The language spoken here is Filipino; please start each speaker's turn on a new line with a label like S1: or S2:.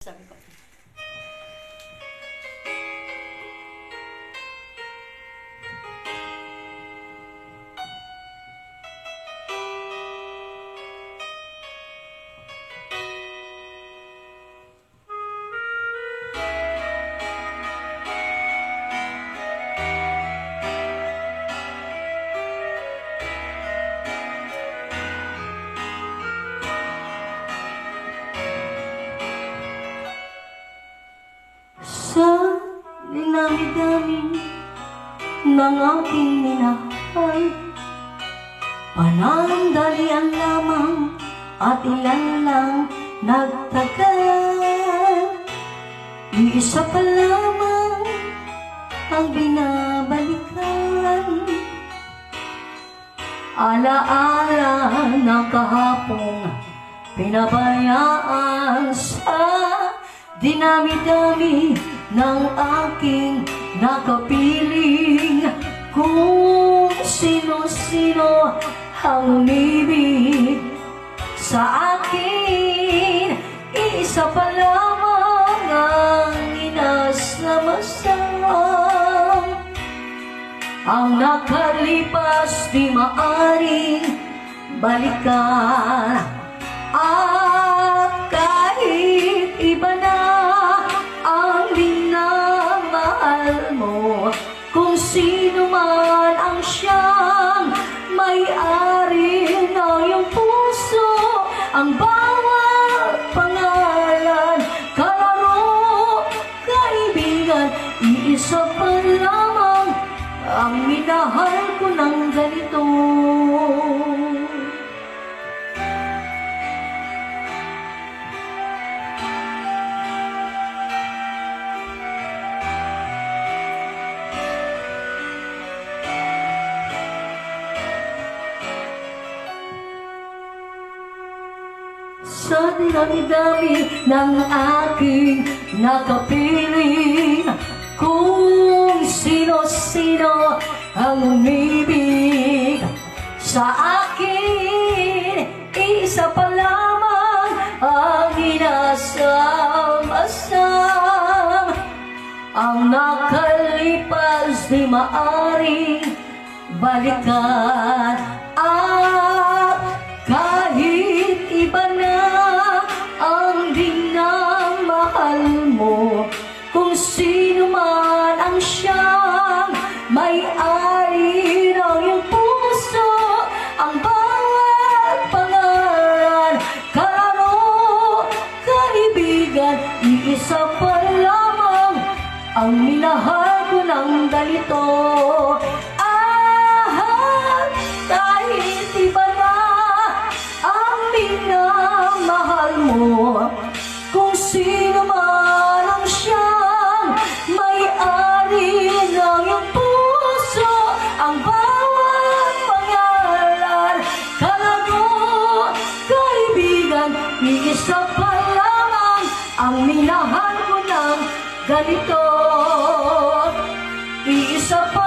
S1: Sabi ko. Sa dinami-dami ng aking minahal, panandalian lamang at ilan lang nagtagal. Iisa pa lamang ang binabalikan, alaala ng kahapong pinabayaan sa dinami-dami ng aking nakapiling. Kung sino-sino ang umibig sa akin, isa pa lamang ang inasama-sama. Ang nakalipas di maaring balikan, at kahit iba na ang minamahal mo, kung sino man ang siyang may-ari ng iyong puso, ang bawat pangalan, kalaro, kaibigan, iisa pa lamang ang minahal ko ng ganito. Sa dinami-dami ng aking nakapiling, kung sino-sino ang umibig sa akin, isa pa lamang ang inasama-sama. Ang nakalipas di maaring balikan, at kahit iba na ang dinamahal mo, kung sino man ang siyang may-ari ng iyong puso, ang bawat pangalan, kalaro, kaibigan, iisa pa lamang ang minahal ko ng ganito. Kahit iba na ang minamahal mo, kung sino man ang siyang may-ari ng iyong puso, ang bawat pangalan, kalaro, kaibigan, iisa pa lamang ang minahal ko ng ganito. Iisa pa